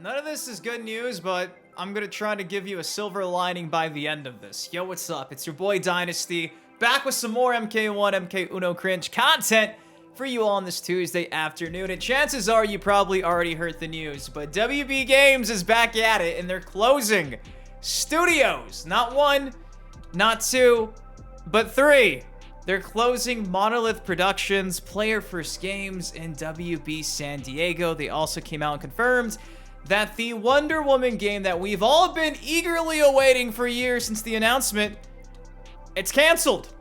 None of this is good news, but I'm gonna try to give you a silver lining by the end of this. Yo, what's up? It's your boy Dynasty, back with some more MK1, MK Uno cringe content for you all on this Tuesday afternoon. And chances are you probably already heard the news, but WB Games is back at it, and they're closing studios. Not one, not two, but three. They're closing Monolith Productions, Player First Games, and WB San Diego. They also came out and confirmed that the Wonder Woman game that we've all been eagerly awaiting for years since the announcement, it's canceled.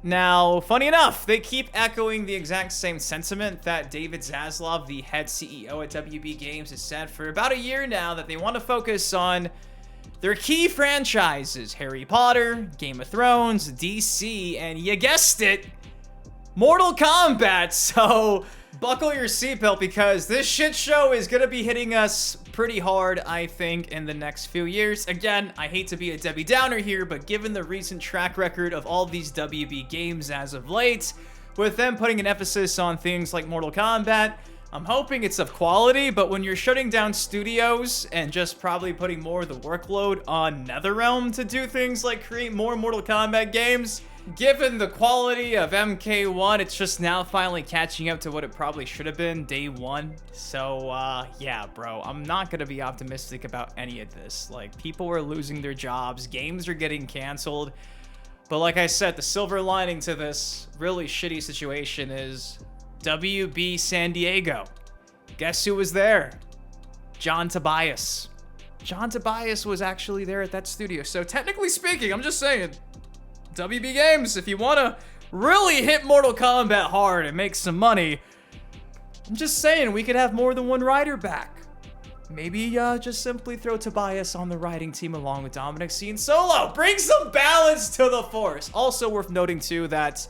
Now, funny enough, they keep echoing the exact same sentiment that David Zaslav, the head CEO at WB Games, has said for about a year now, that they want to focus on their key franchises: Harry Potter, Game of Thrones, DC, and you guessed it, Mortal Kombat. So buckle your seatbelt, because this shit show is gonna be hitting us pretty hard, I think, in the next few years. Again, I hate to be a Debbie Downer here, but given the recent track record of all these WB games as of late, with them putting an emphasis on things like Mortal Kombat, I'm hoping it's of quality. But when you're shutting down studios and just probably putting more of the workload on NetherRealm to do things like create more Mortal Kombat games, given the quality of MK1, it's just now finally catching up to what it probably should have been day one. So, yeah, bro, I'm not gonna be optimistic about any of this. Like, people are losing their jobs, games are getting canceled. But like I said, the silver lining to this really shitty situation is WB San Diego. Guess who was there? John Tobias. John Tobias was actually there at that studio. So technically speaking, I'm just saying, WB Games, if you want to really hit Mortal Kombat hard and make some money, I'm just saying we could have more than one writer back. Maybe just simply throw Tobias on the writing team along with Dominic C and Solo. Bring some balance to the force. Also worth noting too that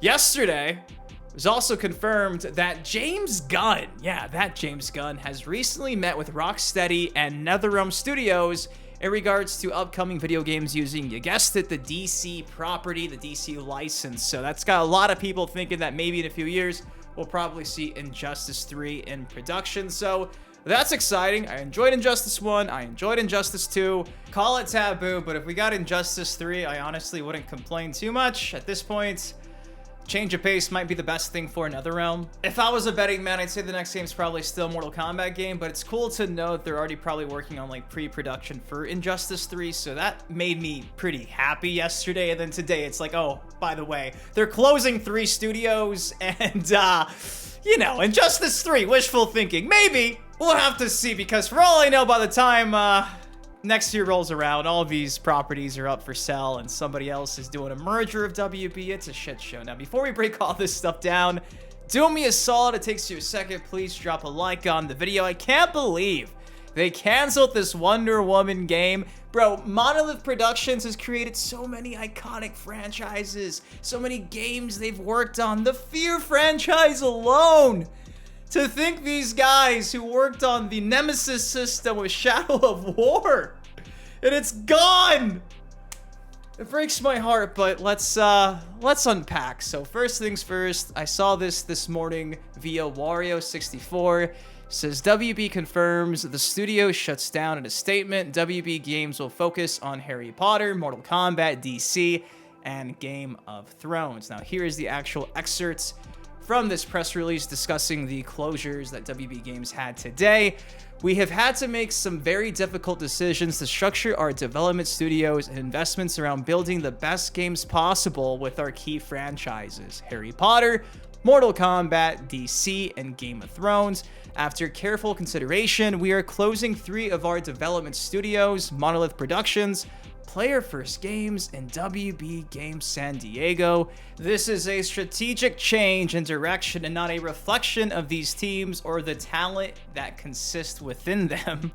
yesterday it was also confirmed that James Gunn, that James Gunn, has recently met with Rocksteady and NetherRealm Studios in regards to upcoming video games using, you guessed it, the DC property, the DC license. So that's got a lot of people thinking that maybe in a few years we'll probably see Injustice 3 in production. So that's exciting. I enjoyed Injustice 1, I enjoyed Injustice 2. Call it taboo, but if we got Injustice 3, I honestly wouldn't complain too much. At this point, change of pace might be the best thing for NetherRealm. If I was a betting man, I'd say the next game's probably still a Mortal Kombat game, but it's cool to know that they're already probably working on like pre-production for Injustice 3, so that made me pretty happy yesterday. And then today it's like, oh, by the way, they're closing 3 studios, and you know, Injustice 3, wishful thinking. Maybe. We'll have to see, because for all I know, by the time next year rolls around, all of these properties are up for sale and somebody else is doing a merger of WB. It's a shit show. Now, before we break all this stuff down, do me a solid. It takes you a second. Please drop a like on the video. I can't believe they canceled this Wonder Woman game. Bro, Monolith Productions has created so many iconic franchises, so many games they've worked on. The Fear franchise alone. To think these guys who worked on the Nemesis system with Shadow of War, and it's gone. It breaks my heart, but let's unpack. So first things first, I saw this morning via Wario64. Says WB confirms the studio shuts down in a statement. WB Games will focus on Harry Potter, Mortal Kombat, DC, and Game of Thrones. Now here is the actual excerpt from this press release discussing the closures that WB Games had today. We have had to make some very difficult decisions to structure our development studios and investments around building the best games possible with our key franchises: Harry Potter, Mortal Kombat, DC, and Game of Thrones. After careful consideration, we are closing 3 of our development studios: Monolith Productions, Player First Games, and WB Games San Diego. This is a strategic change in direction and not a reflection of these teams or the talent that consists within them.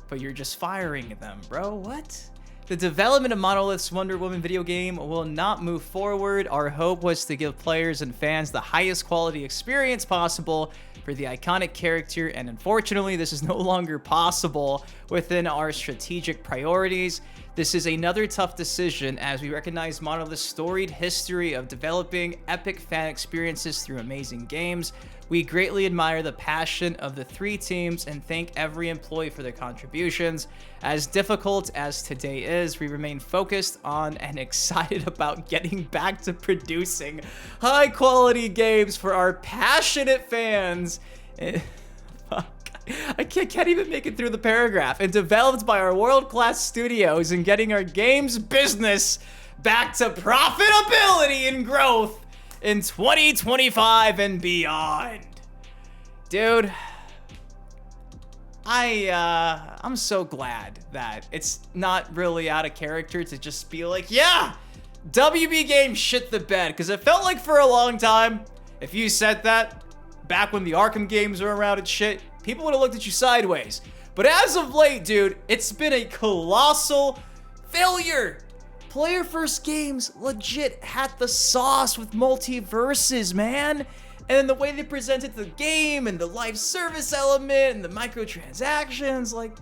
But you're just firing them, bro. What? The development of Monolith's Wonder Woman video game will not move forward. Our hope was to give players and fans the highest quality experience possible for the iconic character, and unfortunately, this is no longer possible within our strategic priorities. This is another tough decision as we recognize Monolith's storied history of developing epic fan experiences through amazing games. We greatly admire the passion of the 3 teams and thank every employee for their contributions. As difficult as today is, we remain focused on and excited about getting back to producing high-quality games for our passionate fans. I can't even make it through the paragraph. And developed by our world-class studios and getting our games business back to profitability and growth in 2025 and beyond. Dude, I'm so glad that it's not really out of character to just be like, yeah, WB Games shit the bed. Because it felt like for a long time, if you said that back when the Arkham games were around and shit, people would have looked at you sideways. But as of late, dude, it's been a colossal failure. Player First Games legit had the sauce with multiverses, man. And the way they presented the game and the live service element and the microtransactions, like,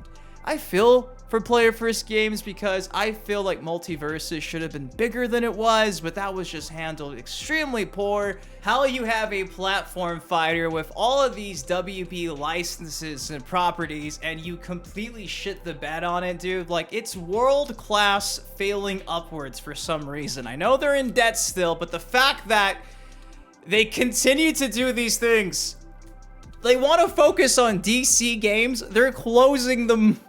I feel for Player First Games because I feel like multiverses should have been bigger than it was, but that was just handled extremely poor. How you have a platform fighter with all of these WB licenses and properties and you completely shit the bed on it, dude. Like, it's world-class failing upwards for some reason. I know they're in debt still, but the fact that they continue to do these things, they want to focus on DC games, they're closing them.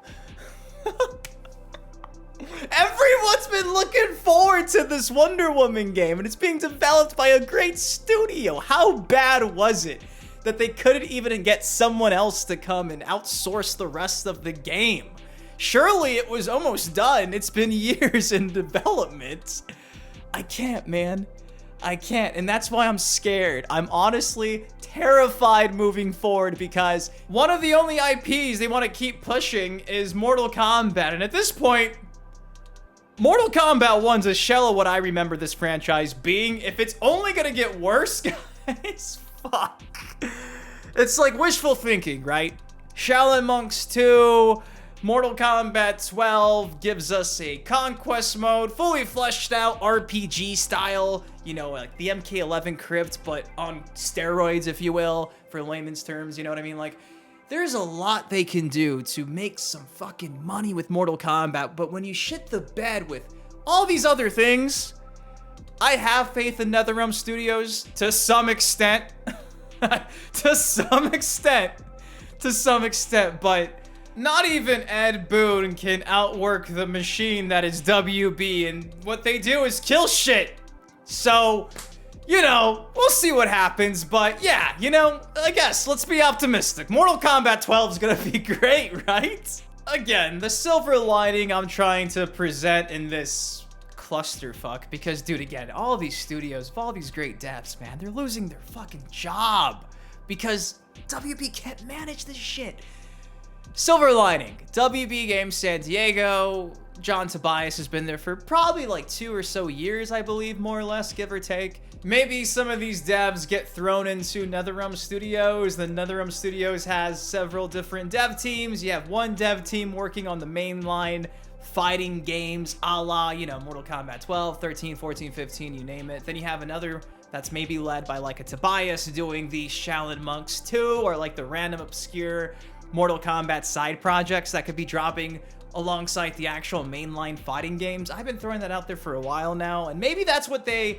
Everyone's been looking forward to this Wonder Woman game, and it's being developed by a great studio. How bad was it that they couldn't even get someone else to come and outsource the rest of the game? Surely it was almost done. It's been years in development. I can't, man. I can't, and that's why I'm scared. I'm honestly terrified moving forward because one of the only IPs they want to keep pushing is Mortal Kombat, and at this point, Mortal Kombat 1's a shell of what I remember this franchise being. If it's only gonna get worse, guys, fuck. It's like wishful thinking, right? Shaolin Monks 2, Mortal Kombat 12 gives us a conquest mode, fully fleshed out RPG style, you know, like the MK11 crypt, but on steroids, if you will, for layman's terms, you know what I mean? Like, there's a lot they can do to make some fucking money with Mortal Kombat, but when you shit the bed with all these other things, I have faith in NetherRealm Studios to some extent. To some extent, but not even Ed Boon can outwork the machine that is WB, and what they do is kill shit. So, you know, we'll see what happens, but yeah, you know, I guess, let's be optimistic. Mortal Kombat 12 is gonna be great, right? Again, the silver lining I'm trying to present in this clusterfuck, because, dude, again, all these studios, all these great devs, man, they're losing their fucking job because WB can't manage this shit. Silver lining, WB Games San Diego, John Tobias has been there for probably like 2 or so years, I believe, more or less, give or take. Maybe some of these devs get thrown into NetherRealm Studios. The NetherRealm Studios has several different dev teams. You have one dev team working on the mainline fighting games, a la, you know, Mortal Kombat 12, 13, 14, 15, you name it. Then you have another that's maybe led by like a Tobias doing the Shaolin Monks 2, or like the random obscure Mortal Kombat side projects that could be dropping alongside the actual mainline fighting games. I've been throwing that out there for a while now, and maybe that's what they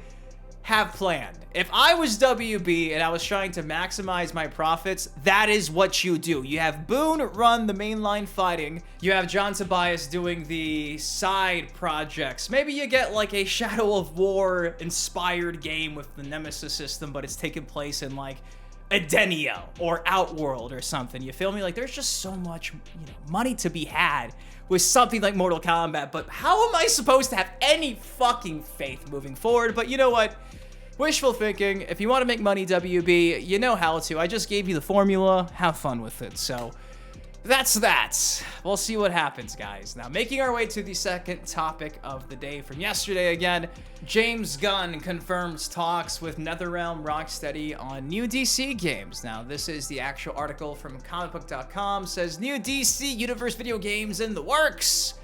have planned. If I was WB and I was trying to maximize my profits, that is what you do. You have Boone run the mainline fighting. You have John Tobias doing the side projects. Maybe you get like a Shadow of War inspired game with the Nemesis system, but it's taking place in like Edenia or Outworld or something. You feel me? Like, there's just so much, you know, money to be had with something like Mortal Kombat, but how am I supposed to have any fucking faith moving forward? But you know what? Wishful thinking. If you want to make money, WB, you know how to. I just gave you the formula. Have fun with it. So that's that. We'll see what happens, guys. Now, making our way to the second topic of the day from yesterday again, James Gunn confirms talks with NetherRealm Rocksteady on new DC games. Now, this is the actual article from comicbook.com. Says new DC Universe video games in the works.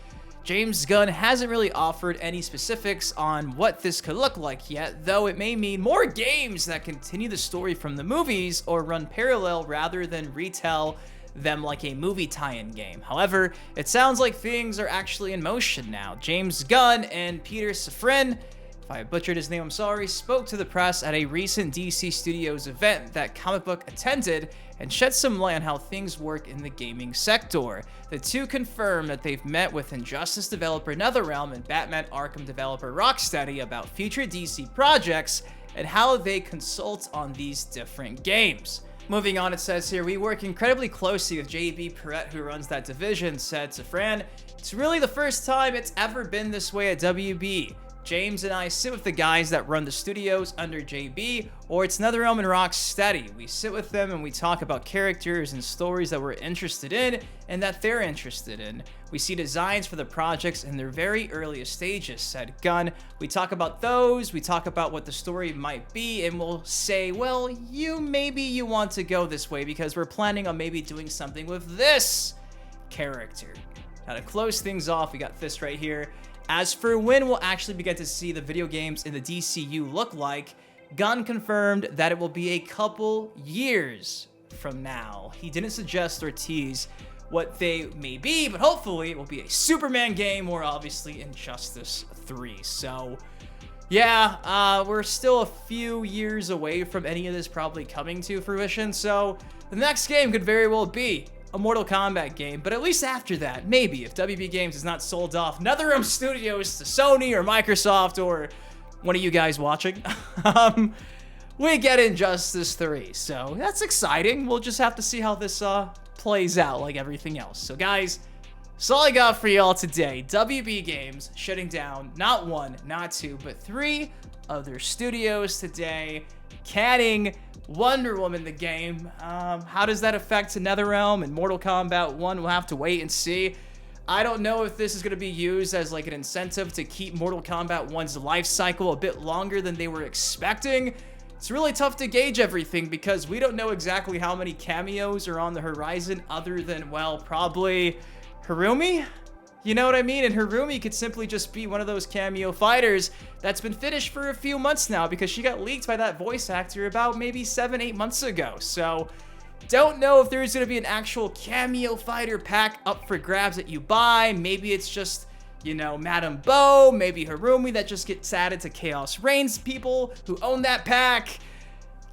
James Gunn hasn't really offered any specifics on what this could look like yet, though it may mean more games that continue the story from the movies or run parallel rather than retell them like a movie tie-in game. However, it sounds like things are actually in motion now. James Gunn and Peter Safran, if I butchered his name, I'm sorry, spoke to the press at a recent DC Studios event that Comic Book attended and shed some light on how things work in the gaming sector. The two confirmed that they've met with Injustice developer NetherRealm and Batman Arkham developer Rocksteady about future DC projects and how they consult on these different games. Moving on, it says here, we work incredibly closely with JB Perrette, who runs that division, said Safran. It's really the first time it's ever been this way at WB. James and I sit with the guys that run the studios under JB, or it's NetherRealm and Rocksteady. We sit with them and we talk about characters and stories that we're interested in and that they're interested in. We see designs for the projects in their very earliest stages, said Gunn. We talk about those, we talk about what the story might be, and we'll say, well, maybe you want to go this way because we're planning on maybe doing something with this character. Now to close things off, we got this right here. As for when we'll actually begin to see the video games in the DCU look like, Gunn confirmed that it will be a couple years from now. He didn't suggest or tease what they may be, but hopefully it will be a Superman game or obviously Injustice 3. So yeah, we're still a few years away from any of this probably coming to fruition. So the next game could very well be a Mortal Kombat game, but at least after that, maybe if WB Games is not sold off NetherRealm Studios to Sony or Microsoft or one of you guys watching, we get Injustice 3. So that's exciting. We'll just have to see how this plays out like everything else. So guys, that's all I got for y'all today. WB Games shutting down not one, not two, but 3 of their studios today, canning Wonder Woman the game. How does that affect NetherRealm and Mortal Kombat 1? We'll have to wait and see. I don't know if this is going to be used as like an incentive to keep Mortal Kombat 1's life cycle a bit longer than they were expecting. It's really tough to gauge everything because we don't know exactly how many cameos are on the horizon other than, well, probably Harumi? You know what I mean? And Harumi could simply just be one of those cameo fighters that's been finished for a few months now because she got leaked by that voice actor about maybe 7-8 months ago. So don't know if there's going to be an actual cameo fighter pack up for grabs that you buy. Maybe it's just, you know, Madame Bo, maybe Harumi that just gets added to Chaos Reigns people who own that pack.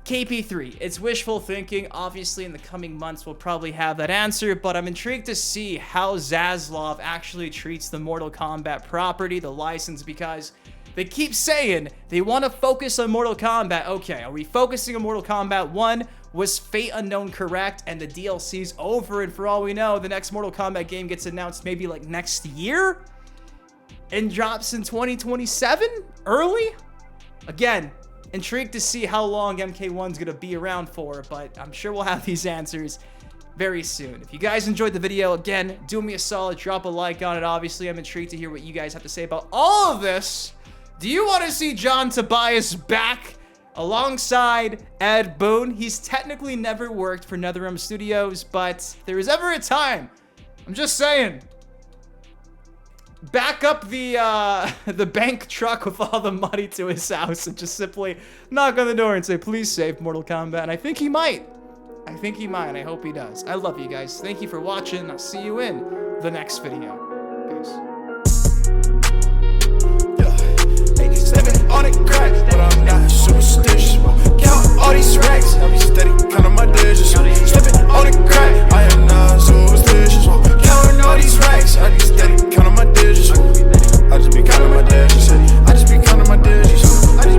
KP3, it's wishful thinking. Obviously, in the coming months, we'll probably have that answer, but I'm intrigued to see how Zaslav actually treats the Mortal Kombat property, the license, because they keep saying they want to focus on Mortal Kombat. Okay, are we focusing on Mortal Kombat 1? Was Fate Unknown correct? And the DLC's over, and for all we know, the next Mortal Kombat game gets announced maybe like next year? And drops in 2027? Early? Again, intrigued to see how long MK1's gonna be around for, but I'm sure we'll have these answers very soon. If you guys enjoyed the video, again, do me a solid, drop a like on it. Obviously, I'm intrigued to hear what you guys have to say about all of this. Do you want to see John Tobias back alongside Ed Boon? He's technically never worked for NetherRealm Studios, but if there was ever a time, I'm just saying, back up the bank truck with all the money to his house and just simply knock on the door and say, please save Mortal Kombat. And I think he might. I think he might. I hope he does. I love you guys. Thank you for watching. I'll see you in the next video. Peace. Living on it crack, but I'm not superstitious. Count all these racks, I'll be steady, counting my digits. Slipping on it crack, I am